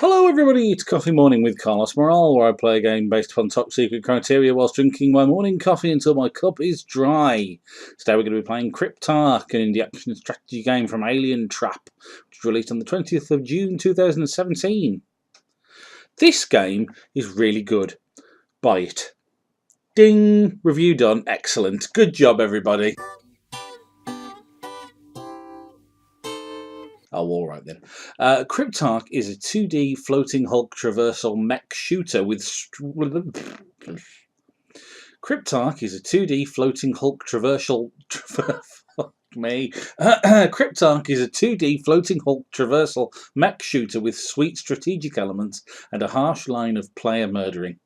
Hello everybody, it's Coffee Morning with Carlos Morale, where I play a game based upon top secret criteria whilst drinking my morning coffee until my cup is dry. Today we're going to be playing Cryptark, an indie action strategy game from Alientrap, which was released on the 20th of June 2017. This game is really good. Buy it. Ding! Review done. Excellent. Good job everybody. Oh, all right then. Cryptark is a 2D floating Hulk traversal mech shooter with. Cryptark is a 2D floating Hulk traversal. Fuck me. Cryptark is a 2D floating Hulk traversal mech shooter with sweet strategic elements and a harsh line of player murdering.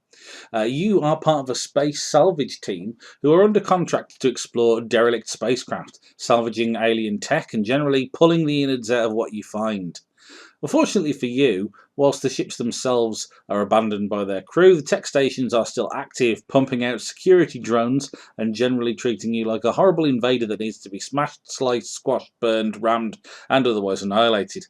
You are part of a space salvage team who are under contract to explore derelict spacecraft, salvaging alien tech and generally pulling the innards out of what you find. Unfortunately for you, whilst the ships themselves are abandoned by their crew, the tech stations are still active, pumping out security drones and generally treating you like a horrible invader that needs to be smashed, sliced, squashed, burned, rammed, and otherwise annihilated.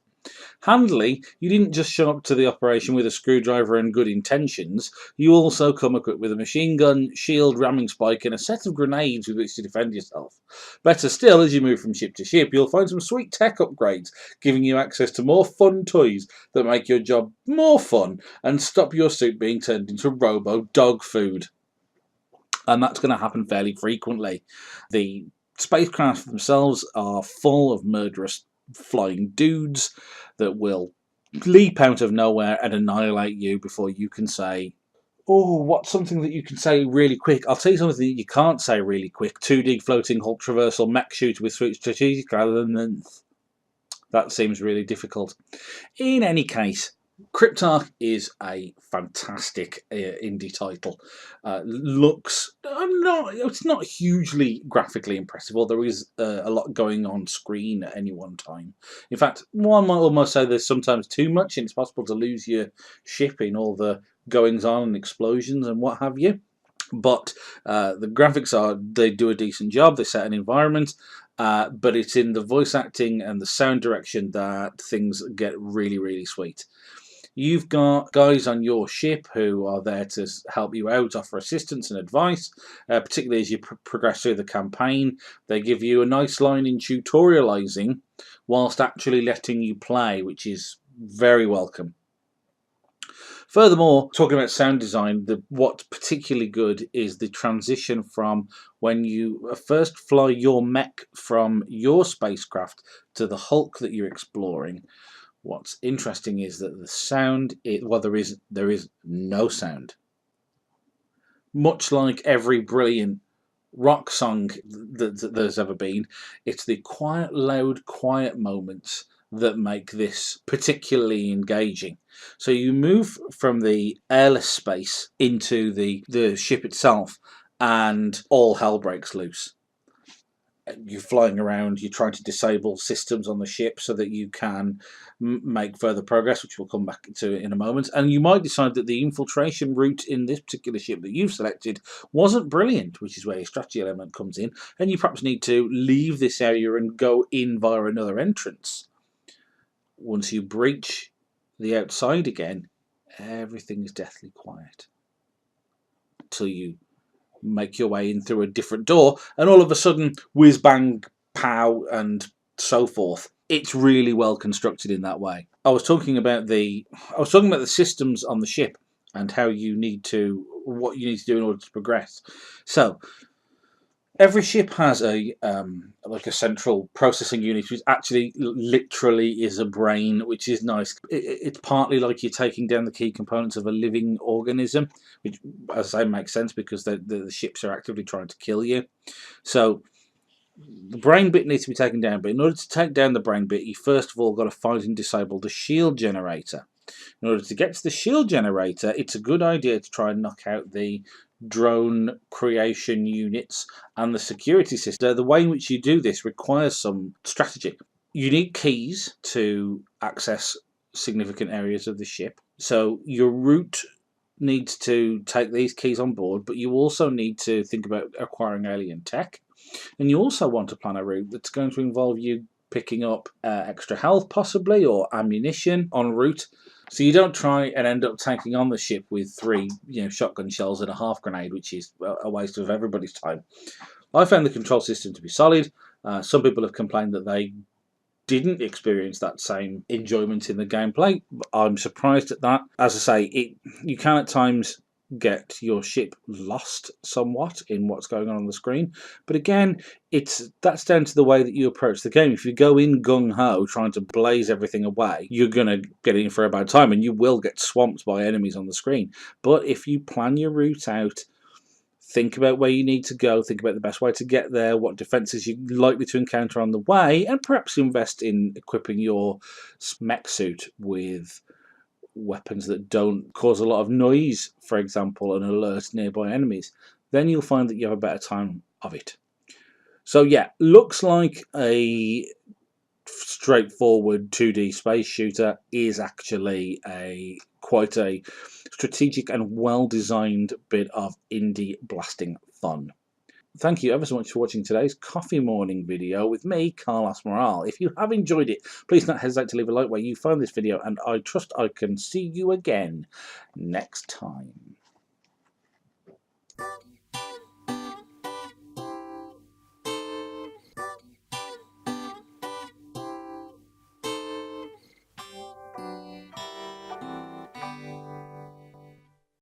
Handily, you didn't just show up to the operation with a screwdriver and good intentions, you also come equipped with a machine gun, shield, ramming spike, and a set of grenades with which to defend yourself. Better still, as you move from ship to ship, you'll find some sweet tech upgrades, giving you access to more fun toys that make your job more fun and stop your suit being turned into robo dog food. And that's going to happen fairly frequently. The spacecraft themselves are full of murderous flying dudes that will leap out of nowhere and annihilate you before you can say, oh, what's something that you can say really quick? I'll tell you something that you can't say really quick. 2D floating Hulk traversal mech shooter with sweet strategic rather than that seems really difficult. In any case, Cryptark is a fantastic indie title. Looks it's not hugely graphically impressive, although there is a lot going on screen at any one time. In fact, one might almost say there's sometimes too much, and it's possible to lose your ship in all the goings on and explosions and what have you. But the graphics they do a decent job. They set an environment, but it's in the voice acting and the sound direction that things get really, really sweet. You've got guys on your ship who are there to help you out, offer assistance and advice, particularly as you progress through the campaign. They give you a nice line in tutorializing whilst actually letting you play, which is very welcome. Furthermore, talking about sound design, what's particularly good is the transition from when you first fly your mech from your spacecraft to the Hulk that you're exploring. What's interesting is that the sound, there is no sound. Much like every brilliant rock song that there's ever been, it's the quiet, loud, quiet moments that make this particularly engaging. So you move from the airless space into the ship itself, and all hell breaks loose. You're flying around, you're trying to disable systems on the ship so that you can make further progress, which we'll come back to in a moment. And you might decide that the infiltration route in this particular ship that you've selected wasn't brilliant, which is where your strategy element comes in, and you perhaps need to leave this area and go in via another entrance. Once you breach the outside again, everything is deathly quiet until you make your way in through a different door, and all of a sudden, whiz bang, pow, and so forth. It's really well constructed in that way. I was talking about the systems on the ship and what you need to do in order to progress. So every ship has a central processing unit, which actually literally is a brain, which is nice. It's partly like you're taking down the key components of a living organism, which, as I say, makes sense because the ships are actively trying to kill you. So the brain bit needs to be taken down, but in order to take down the brain bit, you first of all got to find and disable the shield generator. In order to get to the shield generator, it's a good idea to try and knock out the drone creation units and the security system. The way in which you do this requires some strategy. You need keys to access significant areas of the ship. So your route needs to take these keys on board, but you also need to think about acquiring alien tech. And you also want to plan a route that's going to involve you picking up extra health possibly, or ammunition en route. So you don't try and end up tanking on the ship with 3, shotgun shells and a half grenade, which is a waste of everybody's time. I found the control system to be solid. Some people have complained that they didn't experience that same enjoyment in the gameplay. I'm surprised at that. As I say, you can at times get your ship lost somewhat in what's going on the screen, but again, that's down to the way that you approach the game. If you go in gung-ho trying to blaze everything away, you're going to get in for a bad time and you will get swamped by enemies on the screen. But if you plan your route out, think about where you need to go, think about the best way to get there, what defences you're likely to encounter on the way, and perhaps invest in equipping your mech suit with weapons that don't cause a lot of noise, for example, and alert nearby enemies. Then you'll find that you have a better time of it. So yeah, looks like a straightforward 2D space shooter, is actually quite a strategic and well-designed bit of indie blasting fun. Thank you ever so much for watching today's coffee morning video with me, Carlos Morale. If you have enjoyed it, please don't hesitate to leave a like where you found this video, and I trust I can see you again next time.